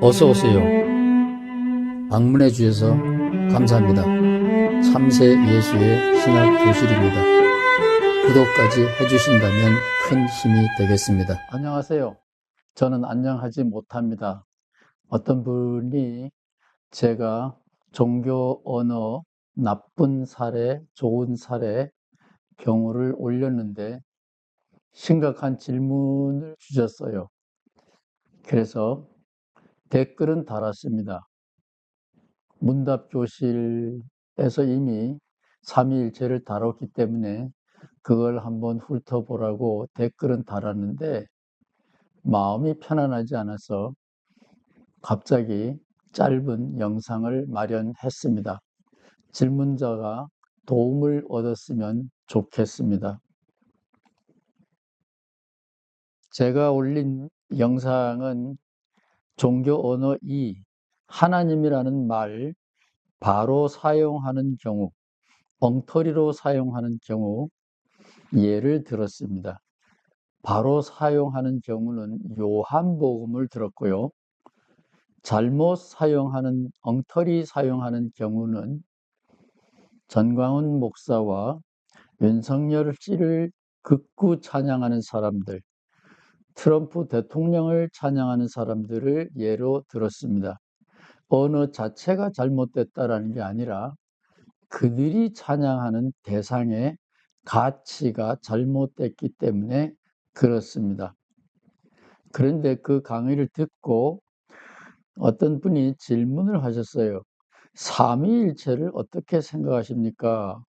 어서 오세요. 방문해 주셔서 감사합니다. 참새 예수의 신학 교실입니다. 구독까지 해주신다면 큰 힘이 되겠습니다. 안녕하세요. 저는 안녕하지 못합니다. 어떤 분이 제가 종교 언어 나쁜 사례, 좋은 사례 경우를 올렸는데 심각한 질문을 주셨어요. 그래서 댓글은 달았습니다. 문답교실에서 이미 삼위일체를 다뤘기 때문에 그걸 한번 훑어보라고 댓글은 달았는데 마음이 편안하지 않아서 갑자기 짧은 영상을 마련했습니다. 질문자가 도움을 얻었으면 좋겠습니다. 제가 올린 영상은 종교 언어 2, 하나님이라는 말 바로 사용하는 경우, 엉터리로 사용하는 경우 예를 들었습니다. 바로 사용하는 경우는 요한복음을 들었고요. 잘못 사용하는, 엉터리 사용하는 경우는 전광훈 목사와 윤석열 씨를 극구 찬양하는 사람들, 트럼프 대통령을 찬양하는 사람들을 예로 들었습니다. 언어 자체가 잘못됐다라는 게 아니라 그들이 찬양하는 대상의 가치가 잘못됐기 때문에 그렇습니다. 그런데 그 강의를 듣고 어떤 분이 질문을 하셨어요. 삼위일체를 어떻게 생각하십니까?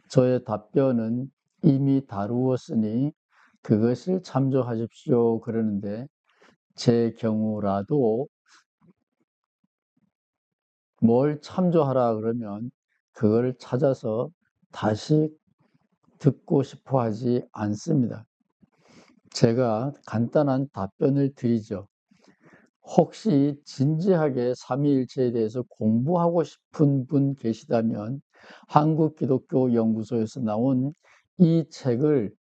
저의 답변은 이미 다루었으니 그것을 참조하십시오. 그러는데 제 경우라도 뭘 참조하라 그러면 그걸 찾아서 다시 듣고 싶어 하지 않습니다. 제가 간단한 답변을 드리죠. 혹시 진지하게 삼위일체에 대해서 공부하고 싶은 분 계시다면 한국기독교연구소에서 나온 이 책을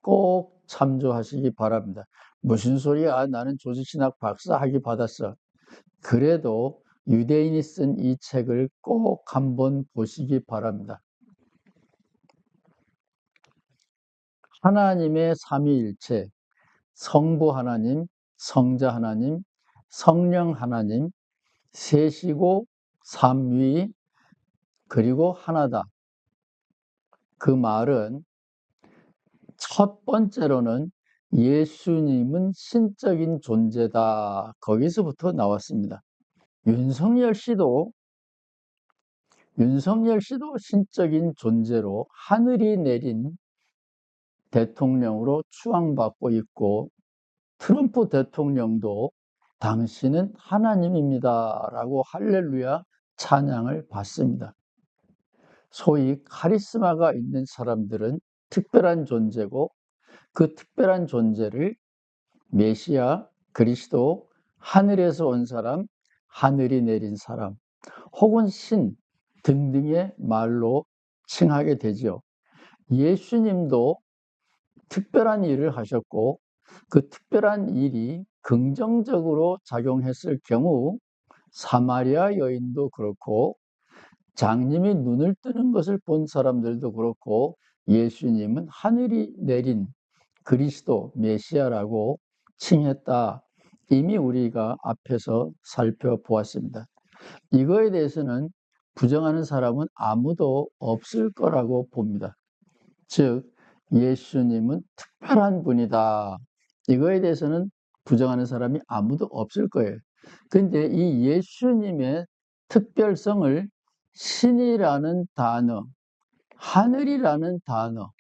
꼭 참조하시기 바랍니다. 무슨 소리야? 나는 조직신학 박사 학위 받았어. 그래도 유대인이 쓴 이 책을 꼭 한번 보시기 바랍니다. 하나님의 삼위일체, 성부 하나님, 성자 하나님, 성령 하나님, 셋이고 삼위, 그리고 하나다. 그 말은 첫 번째로는 예수님은 신적인 존재다. 거기서부터 나왔습니다. 윤석열 씨도 신적인 존재로 하늘이 내린 대통령으로 추앙받고 있고 트럼프 대통령도 당신은 하나님입니다 라고 할렐루야 찬양을 받습니다. 소위 카리스마가 있는 사람들은 특별한 존재고 그 특별한 존재를 메시아, 그리스도, 하늘에서 온 사람, 하늘이 내린 사람, 혹은 신 등등의 말로 칭하게 되죠. 예수님도 특별한 일을 하셨고 그 특별한 일이 긍정적으로 작용했을 경우 사마리아 여인도 그렇고 장님이 눈을 뜨는 것을 본 사람들도 그렇고 예수님은 하늘이 내린 그리스도 메시아라고 칭했다. 이미 우리가 앞에서 살펴보았습니다. 이거에 대해서는 부정하는 사람은 아무도 없을 거라고 봅니다. 즉 예수님은 특별한 분이다. 이거에 대해서는 부정하는 사람이 아무도 없을 거예요. 근데 이 예수님의 특별성을 신이라는 단어, 하늘이라는 단어,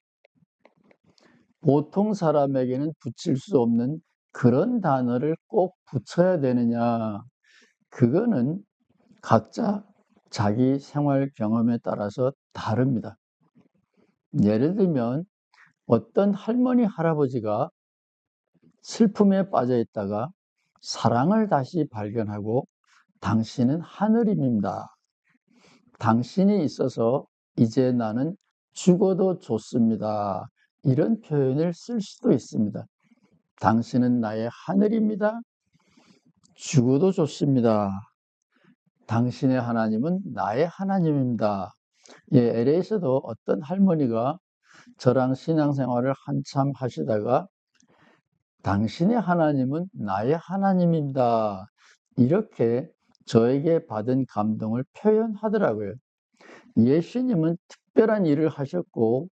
보통 사람에게는 붙일 수 없는 그런 단어를 꼭 붙여야 되느냐. 그거는 각자 자기 생활 경험에 따라서 다릅니다. 예를 들면 어떤 할머니, 할아버지가 슬픔에 빠져 있다가 사랑을 다시 발견하고 당신은 하늘입니다. 당신이 있어서 이제 나는 죽어도 좋습니다. 이런 표현을 쓸 수도 있습니다. 당신은 나의 하늘입니다. 죽어도 좋습니다. 당신의 하나님은 나의 하나님입니다. 예, LA에서도 어떤 할머니가 저랑 신앙생활을 한참 하시다가 당신의 하나님은 나의 하나님입니다. 이렇게 저에게 받은 감동을 표현하더라고요. 예수님은 특별한 일을 하셨고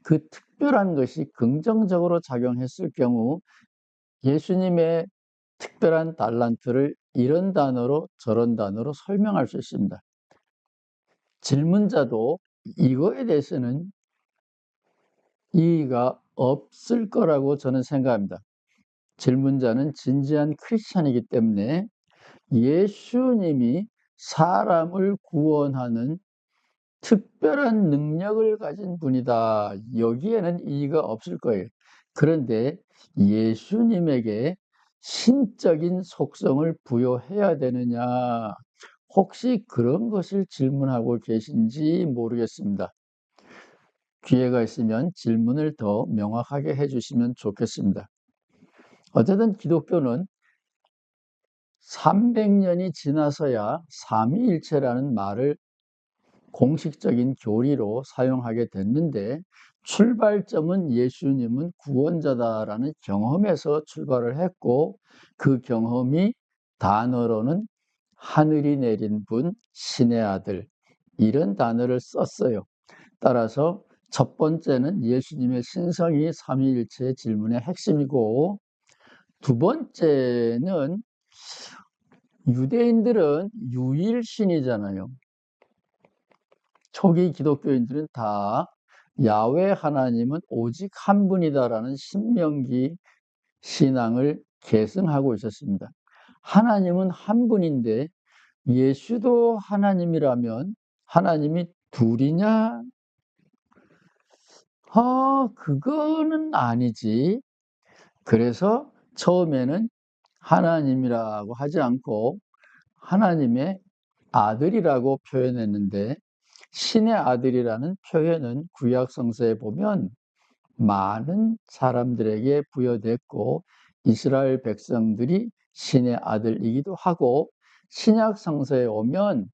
그 특별한 것이 긍정적으로 작용했을 경우 예수님의 특별한 달란트를 이런 단어로 저런 단어로 설명할 수 있습니다. 질문자도 이거에 대해서는 이의가 없을 거라고 저는 생각합니다. 질문자는 진지한 크리스찬이기 때문에 예수님이 사람을 구원하는 특별한 능력을 가진 분이다. 여기에는 이의가 없을 거예요. 그런데 예수님에게 신적인 속성을 부여해야 되느냐? 혹시 그런 것을 질문하고 계신지 모르겠습니다. 기회가 있으면 질문을 더 명확하게 해주시면 좋겠습니다. 어쨌든 기독교는 300년이 지나서야 삼위일체라는 말을 공식적인 교리로 사용하게 됐는데 출발점은 예수님은 구원자다라는 경험에서 출발을 했고 그 경험이 단어로는 하늘이 내린 분, 신의 아들 이런 단어를 썼어요. 따라서 첫 번째는 예수님의 신성이 삼위일체의 질문의 핵심이고 두 번째는 유대인들은 유일신이잖아요. 초기 기독교인들은 다 야훼 하나님은 오직 한 분이다라는 신명기 신앙을 계승하고 있었습니다. 하나님은 한 분인데 예수도 하나님이라면 하나님이 둘이냐? 그거는 아니지. 그래서 처음에는 하나님이라고 하지 않고 하나님의 아들이라고 표현했는데 신의 아들이라는 표현은 구약 성서에 보면 많은 사람들에게 부여됐고 이스라엘 백성들이 신의 아들이기도 하고 신약 성서에 오면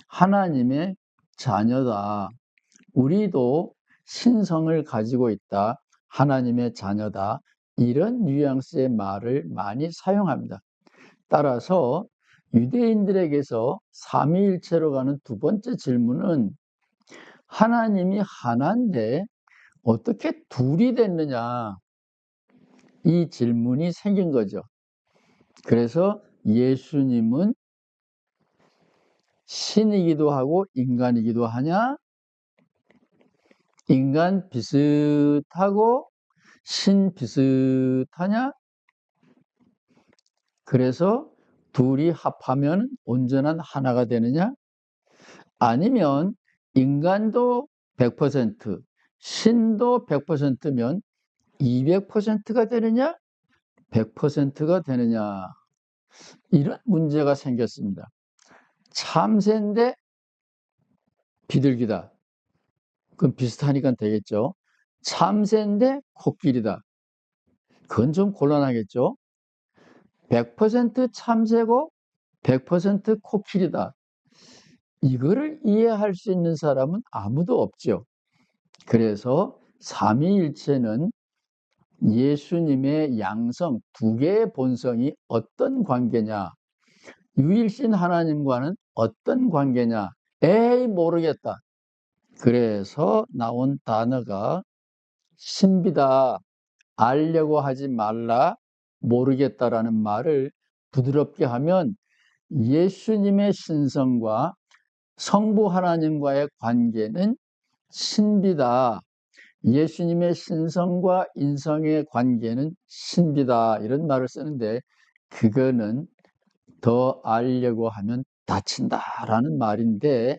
하나님의 자녀다. 우리도 신성을 가지고 있다. 하나님의 자녀다. 이런 뉘앙스의 말을 많이 사용합니다. 따라서 유대인들에게서 삼위일체로 가는 두 번째 질문은 하나님이 하나인데 어떻게 둘이 됐느냐 이 질문이 생긴 거죠. 그래서 예수님은 신이기도 하고 인간이기도 하냐? 인간 비슷하고 신 비슷하냐? 그래서 둘이 합하면 온전한 하나가 되느냐? 아니면 인간도 100%, 신도 100%면 200%가 되느냐? 100%가 되느냐? 이런 문제가 생겼습니다. 참새인데 비둘기다. 그럼 비슷하니까 되겠죠. 참새인데 코끼리다. 그건 좀 곤란하겠죠. 100% 참새고 100% 코끼리다. 이거를 이해할 수 있는 사람은 아무도 없죠. 그래서 삼위일체는 예수님의 양성, 두 개의 본성이 어떤 관계냐, 유일신 하나님과는 어떤 관계냐, 에이 모르겠다. 그래서 나온 단어가 신비다, 알려고 하지 말라, 모르겠다라는 말을 부드럽게 하면 예수님의 신성과 성부 하나님과의 관계는 신비다. 예수님의 신성과 인성의 관계는 신비다. 이런 말을 쓰는데 그거는 더 알려고 하면 다친다라는 말인데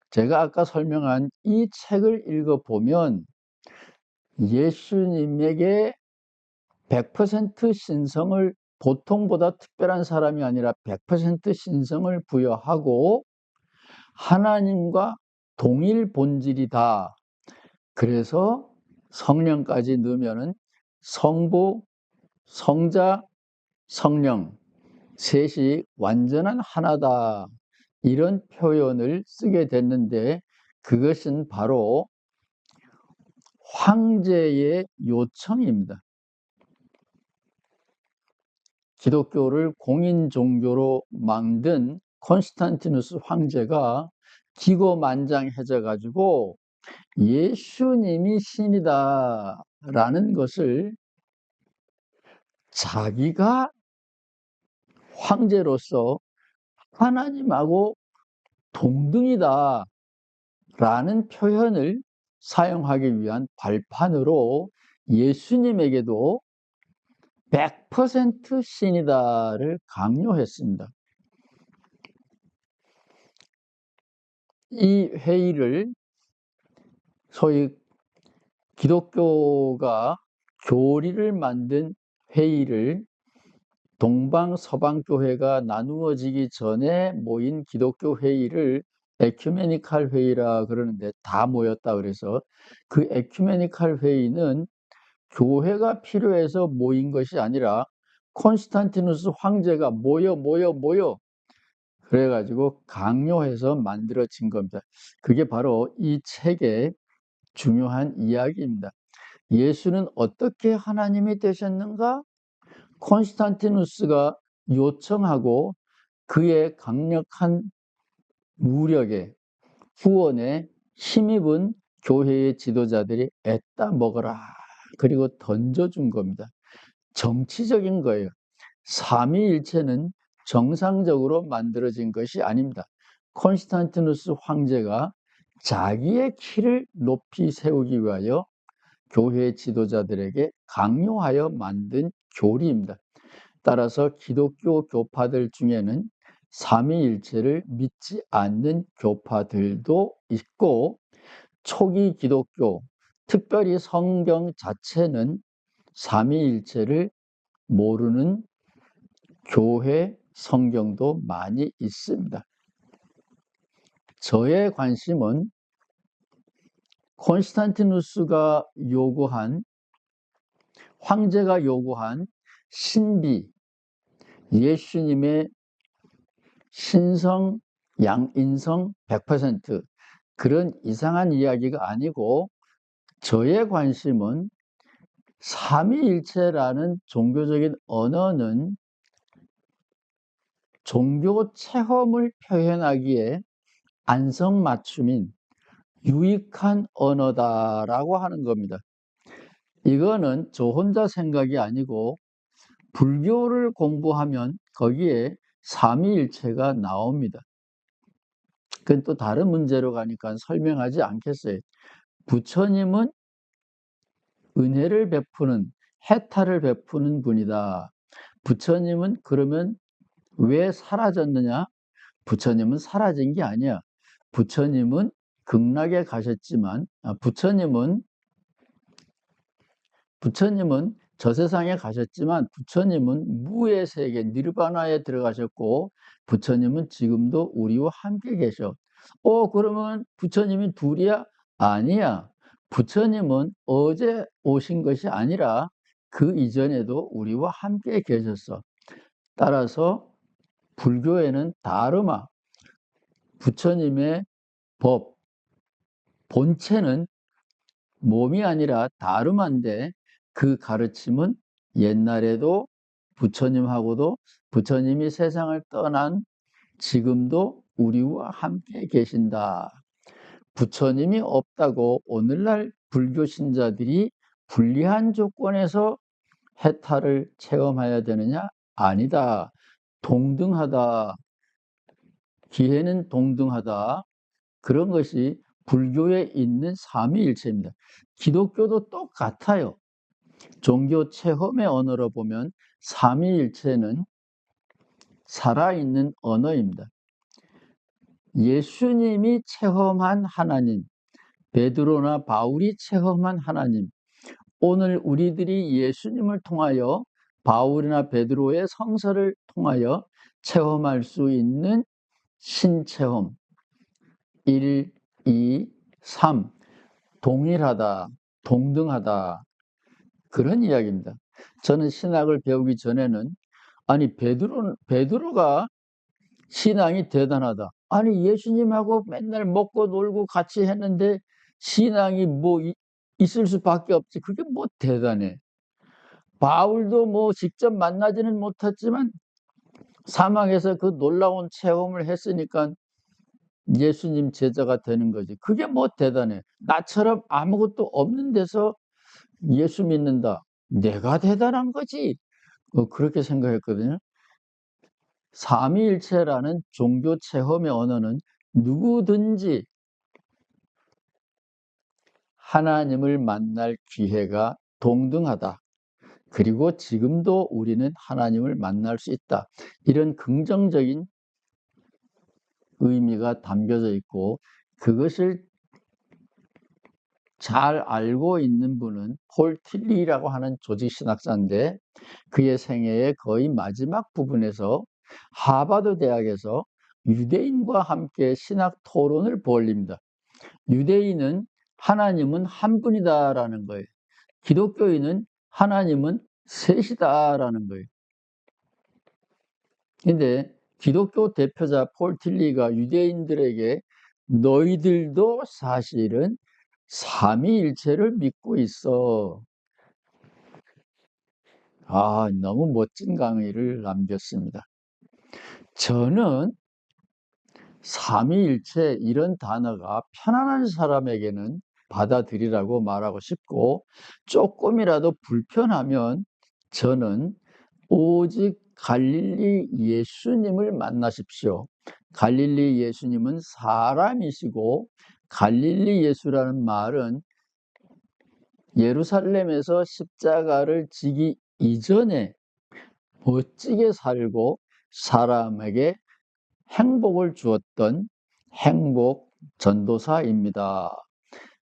제가 아까 설명한 이 책을 읽어보면 예수님에게 100% 신성을 보통보다 특별한 사람이 아니라 100% 신성을 부여하고 하나님과 동일 본질이다. 그래서 성령까지 넣으면은 성부, 성자, 성령 셋이 완전한 하나다. 이런 표현을 쓰게 됐는데 그것은 바로 황제의 요청입니다. 기독교를 공인 종교로 만든 콘스탄티누스 황제가 기고만장해져 가지고 예수님이 신이다 라는 것을 자기가 황제로서 하나님하고 동등이다 라는 표현을 사용하기 위한 발판으로 예수님에게도 100% 신이다를 강요했습니다. 이 회의를 소위 기독교가 교리를 만든 회의를 동방서방교회가 나누어지기 전에 모인 기독교 회의를 에큐메니칼 회의라 그러는데 다 모였다 그래서 그 에큐메니칼 회의는 교회가 필요해서 모인 것이 아니라 콘스탄티누스 황제가 모여 그래가지고 강요해서 만들어진 겁니다. 그게 바로 이 책의 중요한 이야기입니다. 예수는 어떻게 하나님이 되셨는가? 콘스탄티누스가 요청하고 그의 강력한 무력에 후원에 힘입은 교회의 지도자들이 애따 먹어라. 그리고 던져준 겁니다. 정치적인 거예요. 삼위일체는 정상적으로 만들어진 것이 아닙니다. 콘스탄티누스 황제가 자기의 키를 높이 세우기 위하여 교회 지도자들에게 강요하여 만든 교리입니다. 따라서 기독교 교파들 중에는 삼위일체를 믿지 않는 교파들도 있고 초기 기독교, 특별히 성경 자체는 삼위일체를 모르는 교회 성경도 많이 있습니다. 저의 관심은 콘스탄티누스가 요구한 황제가 요구한 신비, 예수님의 신성, 양인성 100% 그런 이상한 이야기가 아니고 저의 관심은 삼위일체라는 종교적인 언어는 종교 체험을 표현하기에 안성맞춤인 유익한 언어다라고 하는 겁니다. 이거는 저 혼자 생각이 아니고 불교를 공부하면 거기에 삼위일체가 나옵니다. 그건 또 다른 문제로 가니까 설명하지 않겠어요. 부처님은 은혜를 베푸는, 해탈을 베푸는 분이다. 부처님은 그러면 왜 사라졌느냐? 부처님은 사라진 게 아니야. 부처님은 극락에 가셨지만, 부처님은 저 세상에 가셨지만, 부처님은 무의 세계, 니르바나에 들어가셨고, 부처님은 지금도 우리와 함께 계셔. 그러면 부처님이 둘이야? 아니야. 부처님은 어제 오신 것이 아니라 그 이전에도 우리와 함께 계셨어. 따라서 불교에는 다르마, 부처님의 법, 본체는 몸이 아니라 다르마인데 그 가르침은 옛날에도 부처님하고도 부처님이 세상을 떠난 지금도 우리와 함께 계신다. 부처님이 없다고 오늘날 불교 신자들이 불리한 조건에서 해탈을 체험해야 되느냐? 아니다. 동등하다. 기회는 동등하다. 그런 것이 불교에 있는 삼위일체입니다. 기독교도 똑같아요. 종교 체험의 언어로 보면 삼위일체는 살아있는 언어입니다. 예수님이 체험한 하나님, 베드로나 바울이 체험한 하나님, 오늘 우리들이 예수님을 통하여 바울이나 베드로의 성서를 통하여 체험할 수 있는 신체험 1, 2, 3 동일하다, 동등하다 그런 이야기입니다. 저는 신학을 배우기 전에는 아니 베드로가 신앙이 대단하다. 아니 예수님하고 맨날 먹고 놀고 같이 했는데 신앙이 뭐 있을 수밖에 없지. 그게 뭐 대단해. 바울도 뭐 직접 만나지는 못했지만 사막에서 그 놀라운 체험을 했으니까 예수님 제자가 되는 거지. 그게 뭐 대단해. 나처럼 아무것도 없는 데서 예수 믿는다. 내가 대단한 거지. 그렇게 생각했거든요. 삼위일체라는 종교 체험의 언어는 누구든지 하나님을 만날 기회가 동등하다. 그리고 지금도 우리는 하나님을 만날 수 있다. 이런 긍정적인 의미가 담겨져 있고 그것을 잘 알고 있는 분은 폴 틸리라고 하는 조직신학자인데 그의 생애의 거의 마지막 부분에서 하버드 대학에서 유대인과 함께 신학 토론을 벌립니다. 유대인은 하나님은 한 분이다라는 거예요. 기독교인은 하나님은 셋이다라는 거예요. 근데 기독교 대표자 폴 틸리가 유대인들에게 너희들도 사실은 삼위일체를 믿고 있어. 너무 멋진 강의를 남겼습니다. 저는 삼위일체 이런 단어가 편안한 사람에게는 받아들이라고 말하고 싶고 조금이라도 불편하면 저는 오직 갈릴리 예수님을 만나십시오. 갈릴리 예수님은 사람이시고 갈릴리 예수라는 말은 예루살렘에서 십자가를 지기 이전에 멋지게 살고 사람에게 행복을 주었던 행복 전도사입니다.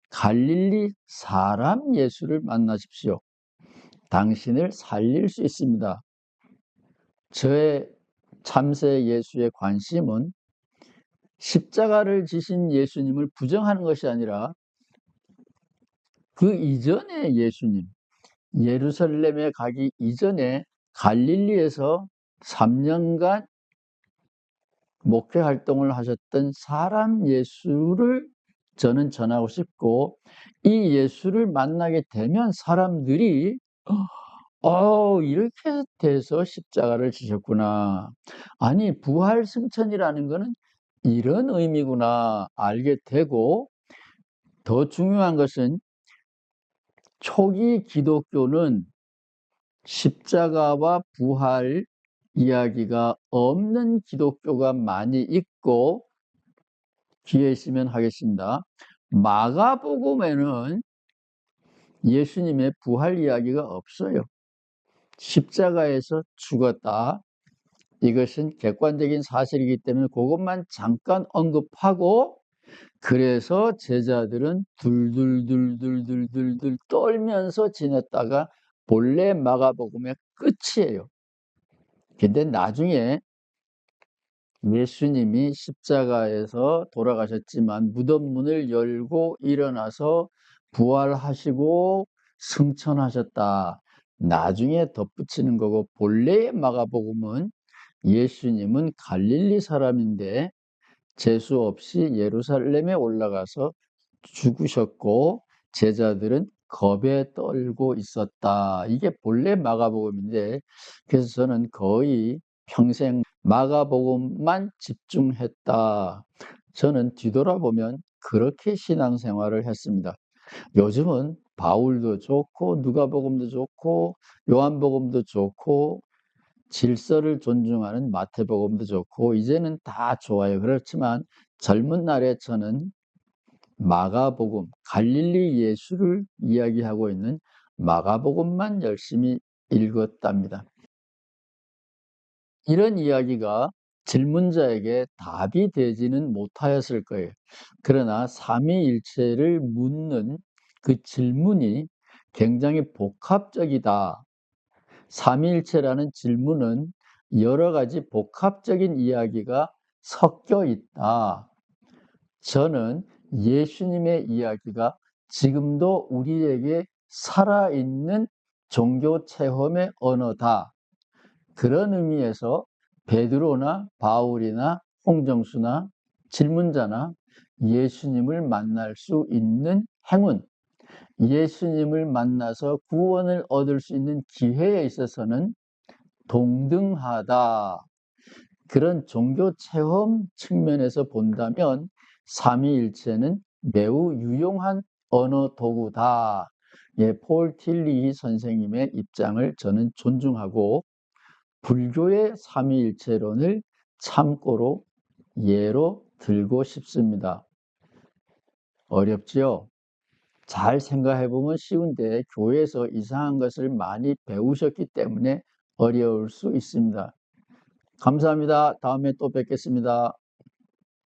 갈릴리 사람 예수를 만나십시오. 당신을 살릴 수 있습니다. 저의 참새 예수의 관심은 십자가를 지신 예수님을 부정하는 것이 아니라 그 이전의 예수님, 예루살렘에 가기 이전에 갈릴리에서 3년간 목회 활동을 하셨던 사람 예수를 저는 전하고 싶고 이 예수를 만나게 되면 사람들이 이렇게 돼서 십자가를 지셨구나. 아니 부활 승천이라는 것은 이런 의미구나 알게 되고 더 중요한 것은 초기 기독교는 십자가와 부활 이야기가 없는 기독교가 많이 있고 기회 있으면 하겠습니다. 마가복음에는 예수님의 부활 이야기가 없어요. 십자가에서 죽었다. 이것은 객관적인 사실이기 때문에 그것만 잠깐 언급하고 그래서 제자들은 둘둘둘둘둘둘둘 떨면서 지냈다가 본래 마가복음의 끝이에요. 근데 나중에 예수님이 십자가에서 돌아가셨지만 무덤 문을 열고 일어나서 부활하시고 승천하셨다. 나중에 덧붙이는 거고 본래의 마가복음은 예수님은 갈릴리 사람인데 재수 없이 예루살렘에 올라가서 죽으셨고 제자들은 겁에 떨고 있었다. 이게 본래 마가복음인데 그래서 저는 거의 평생 마가복음만 집중했다. 저는 뒤돌아보면 그렇게 신앙생활을 했습니다. 요즘은 바울도 좋고 누가복음도 좋고 요한복음도 좋고 질서를 존중하는 마태복음도 좋고 이제는 다 좋아요. 그렇지만 젊은 날에 저는 마가복음, 갈릴리 예수를 이야기하고 있는 마가복음만 열심히 읽었답니다. 이런 이야기가 질문자에게 답이 되지는 못하였을 거예요. 그러나 삼위일체를 묻는 그 질문이 굉장히 복합적이다. 삼위일체라는 질문은 여러 가지 복합적인 이야기가 섞여 있다. 저는 예수님의 이야기가 지금도 우리에게 살아있는 종교 체험의 언어다. 그런 의미에서 베드로나 바울이나 홍정수나 질문자나 예수님을 만날 수 있는 행운, 예수님을 만나서 구원을 얻을 수 있는 기회에 있어서는 동등하다. 그런 종교 체험 측면에서 본다면 삼위일체는 매우 유용한 언어 도구다. 예, 폴 틸리 선생님의 입장을 저는 존중하고 불교의 삼위일체론을 참고로 예로 들고 싶습니다. 어렵지요? 잘 생각해보면 쉬운데 교회에서 이상한 것을 많이 배우셨기 때문에 어려울 수 있습니다. 감사합니다. 다음에 또 뵙겠습니다.